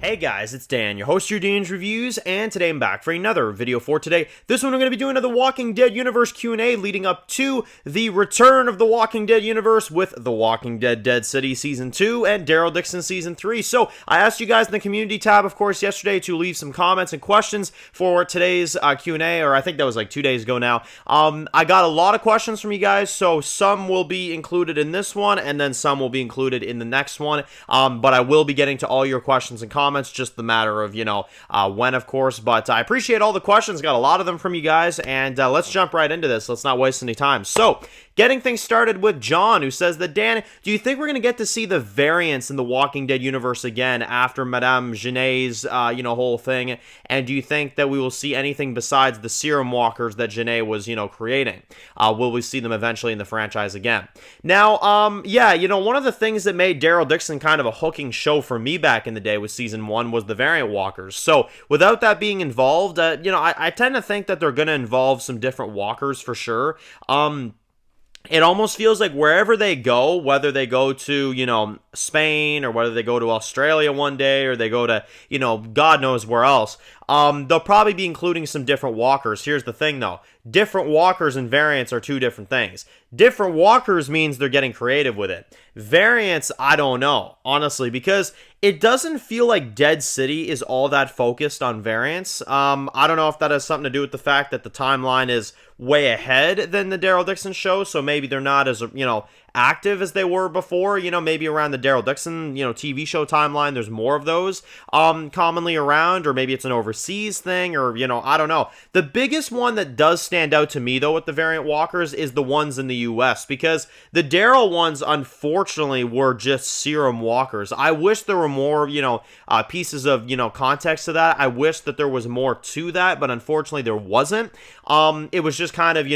Hey guys, it's Dan, your host of your Dan's Reviews, and today I'm back for another video for today. This one I'm going to be doing The Walking Dead Universe Q&A leading up to the return of The Walking Dead Universe with The Walking Dead Dead City Season 2 and Daryl Dixon Season 3. So, I asked you guys in the community tab, of course, yesterday to leave some comments and questions for today's Q&A, or I think that was like 2 days ago now. I got a lot of questions from you guys, so some will be included in this one, and then some will be included in the next one, but I will be getting to all your questions and comments, just the matter of, when, of course, but I appreciate all the questions, got a lot of them from you guys, and let's jump right into this, let's not waste any time. So, getting things started with John, who says that, Dan, do you think we're going to get to see the variants in the Walking Dead universe again after Madame Janae's, whole thing, and do you think that we will see anything besides the serum walkers that Janae was, creating? Will we see them eventually in the franchise again? Now, one of the things that made Daryl Dixon kind of a hooking show for me back in the day with Season 1 was the variant walkers. So, without that being involved, I tend to think that they're going to involve some different walkers for sure. It almost feels like wherever they go, whether they go to, Spain, or whether they go to Australia one day, or they go to, God knows where else, they'll probably be including some different walkers. Here's the thing, though. Different walkers and variants are two different things. Different walkers means they're getting creative with it. Variants, I don't know, honestly, because it doesn't feel like Dead City is all that focused on variants. I don't know if that has something to do with the fact that the timeline is way ahead than the Daryl Dixon show, so maybe they're not as, active as they were before. Maybe around the Daryl Dixon, TV show timeline, there's more of those commonly around, or maybe it's an overseas thing, or, I don't know. The biggest one that does stand out to me, though, with the variant walkers is the ones in the US, because the Daryl ones, unfortunately, were just serum walkers. I wish there were more, pieces of, context to that. I wish that there was more to that, but unfortunately there wasn't. It was just kind of,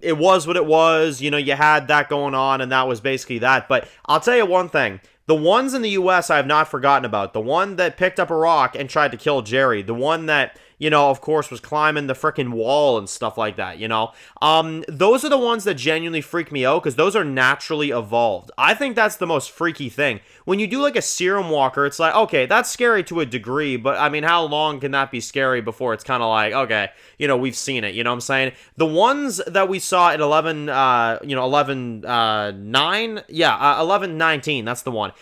it was what it was, you had that going on, and that was basically that. But I'll tell you one thing. The ones in the US I have not forgotten about. The one that picked up a rock and tried to kill Jerry. The one that, of course, was climbing the frickin' wall and stuff like that, Those are the ones that genuinely freak me out, because those are naturally evolved. I think that's the most freaky thing. When you do, like, a serum walker, it's like, okay, that's scary to a degree, but, I mean, how long can that be scary before it's kind of like, okay, we've seen it, you know what I'm saying? The ones that we saw at 11-19, that's the one,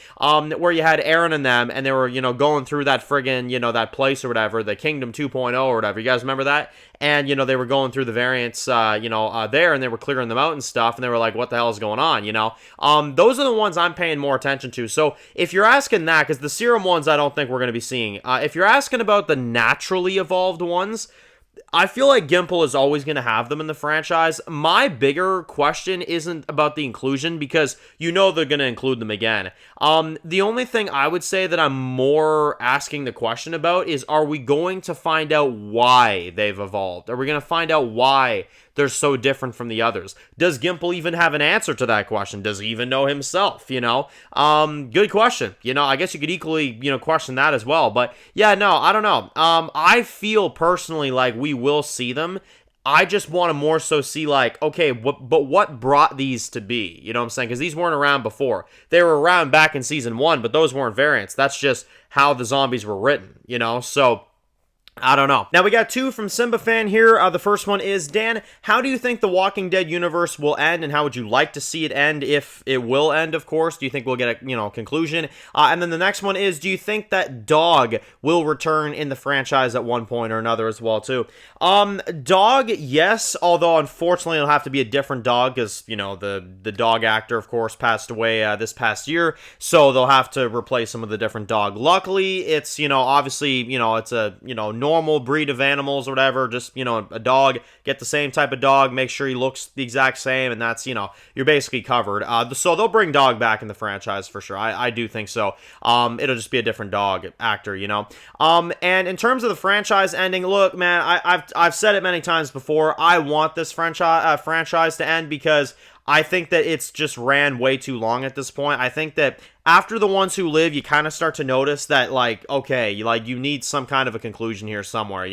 where you had Aaron and them, and they were, going through that friggin', that place or whatever, the Kingdom 2.0 or whatever, you guys remember that? And, they were going through the variants, there, and they were clearing them out and stuff, and they were like, what the hell is going on, Those are the ones I'm paying more attention to. So, if you're asking that, because the serum ones I don't think we're going to be seeing, if you're asking about the naturally evolved ones, I feel like Gimple is always going to have them in the franchise. My bigger question isn't about the inclusion, because they're going to include them again. The only thing I would say that I'm more asking the question about is, are we going to find out why they've evolved? Are we going to find out why they're so different from the others? Does Gimple even have an answer to that question? Does he even know himself, Good question. I guess you could equally, question that as well. But, yeah, no, I don't know. I feel personally like we will see them. I just want to more so see, like, okay, but what brought these to be? You know what I'm saying? Because these weren't around before. They were around back in Season 1, but those weren't variants. That's just how the zombies were written, So, I don't know. Now, we got two from Simba Fan here. The first one is, Dan, how do you think the Walking Dead universe will end, and how would you like to see it end, if it will end, of course? Do you think we'll get a, conclusion? And then the next one is, do you think that Dog will return in the franchise at one point or another as well, too? Dog, yes, although, unfortunately, it'll have to be a different dog, because, the dog actor, of course, passed away this past year, so they'll have to replace some of the different dog. Luckily, it's, obviously, it's a, normal breed of animals or whatever, just, a dog, get the same type of dog, make sure he looks the exact same, and that's, you're basically covered. So they'll bring Dog back in the franchise for sure. I do think so. It'll just be a different dog actor, And in terms of the franchise ending, look, man, I've said it many times before, I want this franchise to end, because I think that it's just ran way too long at this point. I think that after The Ones Who Live, you kind of start to notice that, like, okay, you need some kind of a conclusion here somewhere,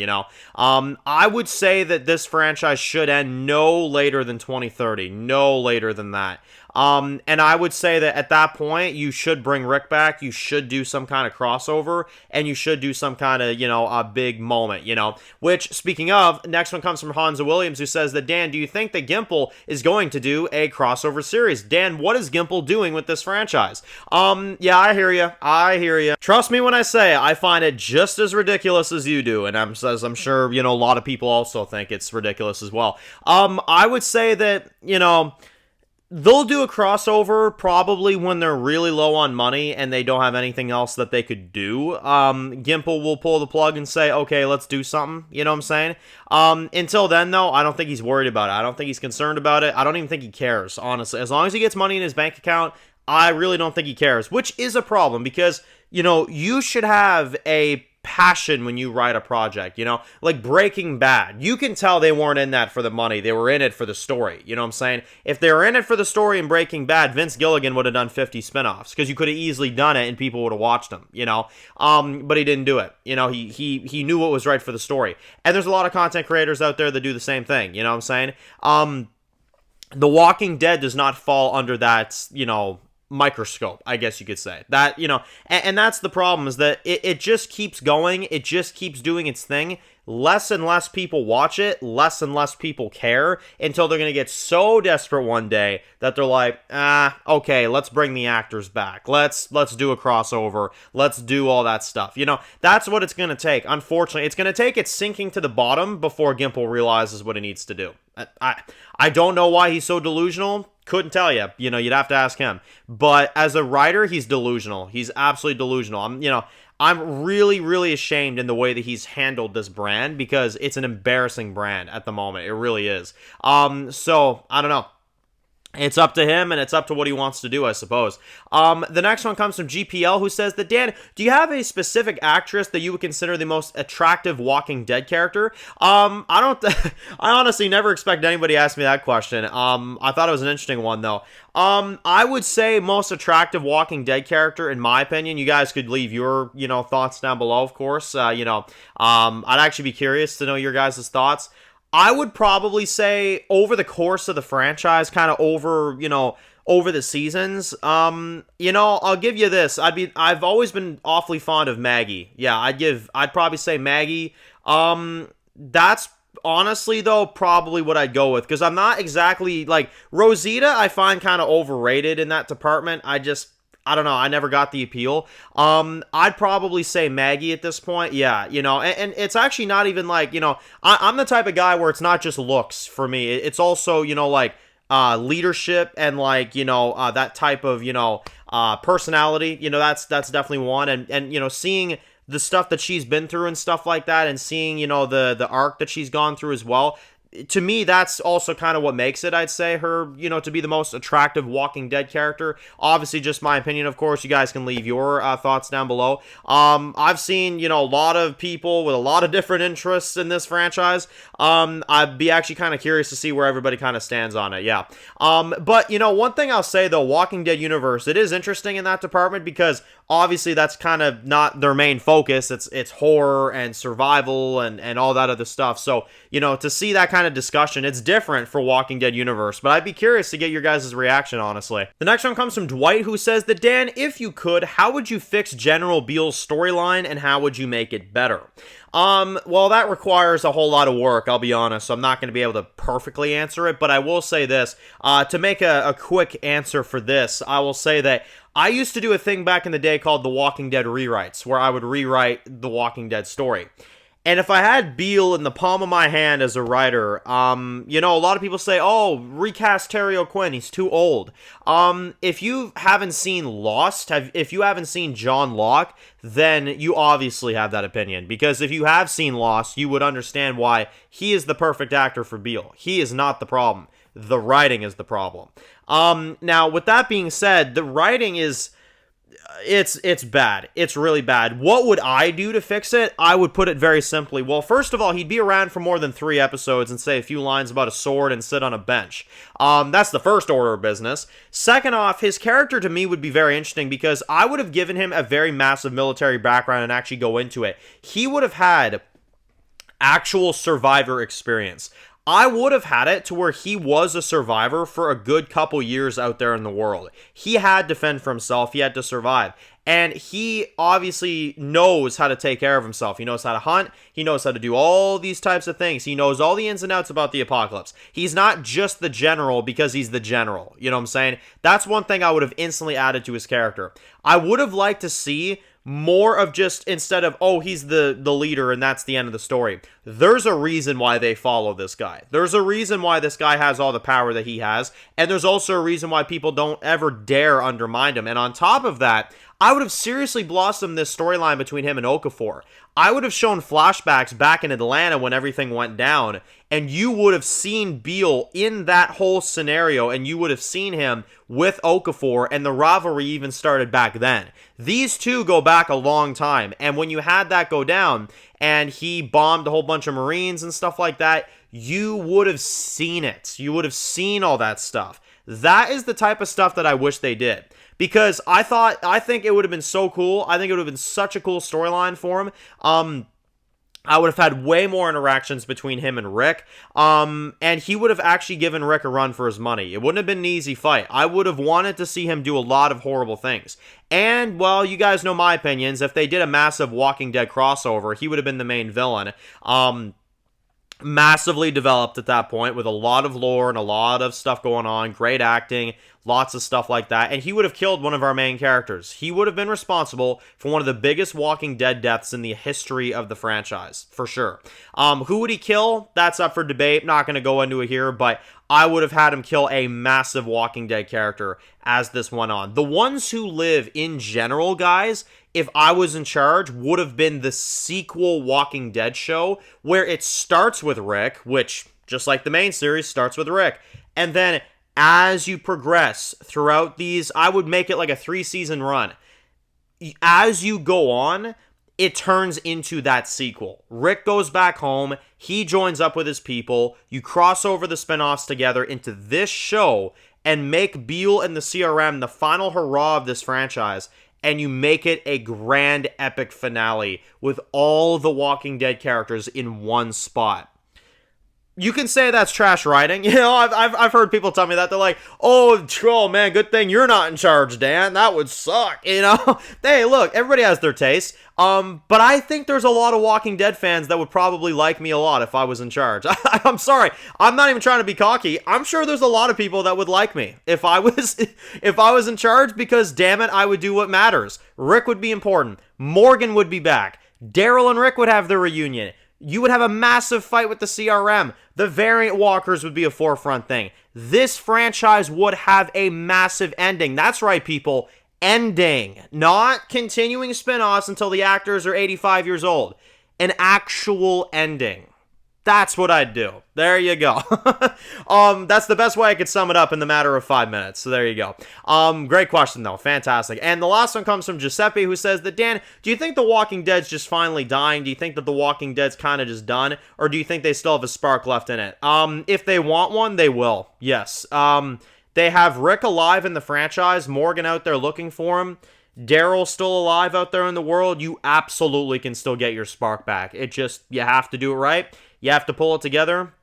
I would say that this franchise should end no later than 2030, no later than that. And I would say that at that point, you should bring Rick back. You should do some kind of crossover, and you should do some kind of, a big moment, Which, speaking of, next one comes from Hansa Williams, who says that, Dan, do you think that Gimple is going to do a crossover series? Dan, what is Gimple doing with this franchise? Yeah, I hear you. Trust me when I say I find it just as ridiculous as you do, and I'm sure, a lot of people also think it's ridiculous as well. I would say that, they'll do a crossover probably when they're really low on money and they don't have anything else that they could do. Gimple will pull the plug and say, okay, let's do something. You know what I'm saying? Until then, though, I don't think he's worried about it. I don't think he's concerned about it. I don't even think he cares, honestly. As long as he gets money in his bank account, I really don't think he cares, which is a problem because, you should have a passion when you write a project, like Breaking Bad. You can tell they weren't in that for the money. They were in it for the story. You know what I'm saying? If they were in it for the story in Breaking Bad, Vince Gilligan would have done 50 spinoffs because you could have easily done it and people would have watched them, but he didn't do it. He knew what was right for the story. And there's a lot of content creators out there that do the same thing. You know what I'm saying? The Walking Dead does not fall under that, microscope, I guess you could say. That, and that's the problem, is that it just keeps going, it just keeps doing its thing. Less and less people watch it, less and less people care, until they're going to get so desperate one day that they're like, okay, let's bring the actors back. Let's do a crossover. Let's do all that stuff. That's what it's going to take. Unfortunately, it's going to take it sinking to the bottom before Gimple realizes what he needs to do. I don't know why he's so delusional. Couldn't tell you. You'd have to ask him. But as a writer, he's delusional. He's absolutely delusional. I'm really, really ashamed in the way that he's handled this brand because it's an embarrassing brand at the moment. It really is. So, I don't know. It's up to him, and it's up to what he wants to do, I suppose. The next one comes from GPL, who says that, Dan, do you have a specific actress that you would consider the most attractive Walking Dead character? I honestly never expect anybody to ask me that question. I thought it was an interesting one, though. I would say most attractive Walking Dead character, in my opinion. You guys could leave your, thoughts down below, of course. I'd actually be curious to know your guys' thoughts. I would probably say over the course of the franchise, kind of over the seasons, I'll give you this. I've always been awfully fond of Maggie. Yeah, I'd probably say Maggie. That's honestly, though, probably what I'd go with, because I'm not exactly, Rosita, I find kind of overrated in that department. I don't know. I never got the appeal. I'd probably say Maggie at this point. Yeah, and it's actually not even I'm the type of guy where it's not just looks for me. It's also, leadership and that type of, personality. That's definitely one. And seeing the stuff that she's been through and stuff like that, and seeing, the arc that she's gone through as well. To me, that's also kind of what makes it, I'd say, her, to be the most attractive Walking Dead character. Obviously, just my opinion, of course. You guys can leave your thoughts down below. I've seen, a lot of people with a lot of different interests in this franchise. I'd be actually kind of curious to see where everybody kind of stands on it, yeah. But, one thing I'll say, though, Walking Dead universe, it is interesting in that department because obviously that's kind of not their main focus. It's horror and survival and all that other stuff. So, to see that kind of discussion, it's different for Walking Dead universe, but I'd be curious to get your guys' reaction, honestly. The next one comes from Dwight, who says that, Dan, if you could, how would you fix General Beale's storyline and how would you make it better? Well, that requires a whole lot of work, I'll be honest, so I'm not going to be able to perfectly answer it, but I will say this, to make a quick answer for this, I will say that I used to do a thing back in the day called The Walking Dead Rewrites, where I would rewrite The Walking Dead story. And if I had Beale in the palm of my hand as a writer, a lot of people say, oh, recast Terry O'Quinn, he's too old. If you haven't seen Lost, if you haven't seen John Locke, then you obviously have that opinion. Because if you have seen Lost, you would understand why he is the perfect actor for Beale. He is not the problem. The writing is the problem. Now, with that being said, the writing is... It's bad. It's really bad. What would I do to fix it? I would put it very simply. Well, first of all, he'd be around for more than 3 episodes and say a few lines about a sword and sit on a bench. That's the first order of business. Second off, his character to me would be very interesting because I would have given him a very massive military background and actually go into it. He would have had actual survivor experience. I would have had it to where he was a survivor for a good couple years out there in the world. He had to fend for himself. He had to survive. And he obviously knows how to take care of himself. He knows how to hunt. He knows how to do all these types of things. He knows all the ins and outs about the apocalypse. He's not just the general because he's the general. You know what I'm saying? That's one thing I would have instantly added to his character. I would have liked to see more of just, instead of, oh, he's the leader and that's the end of the story. There's a reason why they follow this guy. There's a reason why this guy has all the power that he has. And there's also a reason why people don't ever dare undermine him. And on top of that, I would have seriously blossomed this storyline between him and Okafor. I would have shown flashbacks back in Atlanta when everything went down, and you would have seen Beale in that whole scenario, and you would have seen him with Okafor, and the rivalry even started back then. These two go back a long time, and when you had that go down, and he bombed a whole bunch of Marines and stuff like that, you would have seen it. You would have seen all that stuff. That is the type of stuff that I wish they did. Because I think it would have been so cool. I think it would have been such a cool storyline for him. I would have had way more interactions between him and Rick. And he would have actually given Rick a run for his money. It wouldn't have been an easy fight. I would have wanted to see him do a lot of horrible things. And, well, you guys know my opinions. If they did a massive Walking Dead crossover, he would have been the main villain. Massively developed at that point with a lot of lore and a lot of stuff going on, great acting, lots of stuff like that, and he would have killed one of our main characters. He would have been responsible for one of the biggest Walking Dead deaths in the history of the franchise, for sure. Who would he kill? That's up for debate. Not going to go into it here, but I would have had him kill a massive Walking Dead character as this went on. The ones who live in general, guys, if I was in charge, would have been the sequel Walking Dead show, where it starts with Rick, which, just like the main series, starts with Rick. And then, as you progress throughout these, I would make it like a 3-season run. As you go on, it turns into that sequel. Rick goes back home, he joins up with his people, you cross over the spinoffs together into this show, and make Beale and the CRM the final hurrah of this franchise, and you make it a grand epic finale with all the Walking Dead characters in one spot. You can say that's trash writing. You know, I've heard people tell me that. They're like, oh, man, good thing you're not in charge, Dan. That would suck, you know? Hey, look, everybody has their taste. But I think there's a lot of Walking Dead fans that would probably like me a lot if I was in charge. I'm sorry. I'm not even trying to be cocky. I'm sure there's a lot of people that would like me if I was in charge, because, damn it, I would do what matters. Rick would be important. Morgan would be back. Daryl and Rick would have their reunion. You would have a massive fight with the CRM. The variant walkers would be a forefront thing. This franchise would have a massive ending. That's right, people. Ending. Not continuing spin-offs until the actors are 85 years old. An actual ending. That's what I'd do. There you go. That's the best way I could sum it up in the matter of 5 minutes. So there you go. Great question, though. Fantastic. And the last one comes from Giuseppe, who says that, Dan, do you think The Walking Dead's just finally dying? Do you think that The Walking Dead's kind of just done? Or do you think they still have a spark left in it? If they want one, they will. Yes. They have Rick alive in the franchise. Morgan out there looking for him. Daryl still alive out there in the world. You absolutely can still get your spark back. It just, you have to do it right. You have to pull it together.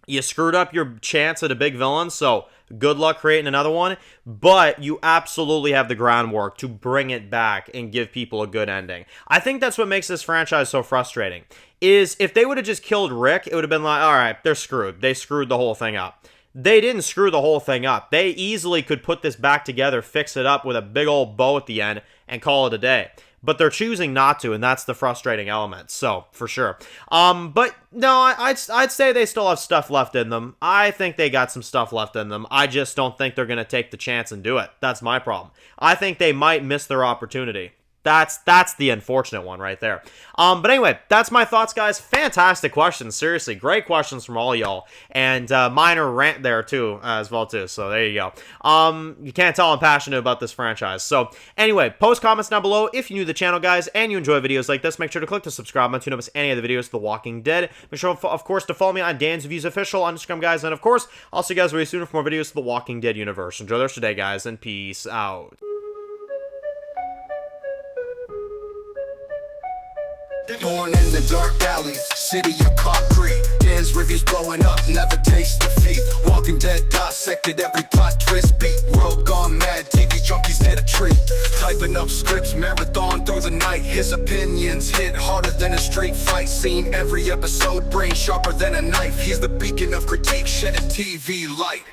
You screwed up your chance at a big villain, so good luck creating another one. But you absolutely have the groundwork to bring it back and give people a good ending. I think that's what makes this franchise so frustrating. Is if they would have just killed Rick, it would have been like, all right, they're screwed. They screwed the whole thing up. They didn't screw the whole thing up. They easily could put this back together, fix it up with a big old bow at the end, and call it a day. But they're choosing not to, and that's the frustrating element. So, for sure. But, no, I'd say they still have stuff left in them. I think they got some stuff left in them. I just don't think they're going to take the chance and do it. That's my problem. I think they might miss their opportunity. That's the unfortunate one right there. But anyway, that's my thoughts, guys. Fantastic questions. Seriously, great questions from all y'all. And minor rant there, too, as well, too. So there you go. You can't tell I'm passionate about this franchise. So anyway, post comments down below if you're new to the channel, guys, and you enjoy videos like this. Make sure to click the subscribe button to not miss any of the videos of The Walking Dead. Make sure, of course, to follow me on Dan's Reviews Official on Instagram, guys. And, of course, I'll see you guys very soon for more videos of The Walking Dead universe. Enjoy the rest of your day, guys, and peace out. Born in the dark alleys, city of concrete. Dan's reviews blowing up, never taste defeat. Walking Dead dissected every plot twist beat. World gone mad, TV junkies need a treat. Typing up scripts, marathon through the night. His opinions hit harder than a street fight scene. Every episode, brain sharper than a knife. He's the beacon of critique, shedding TV light.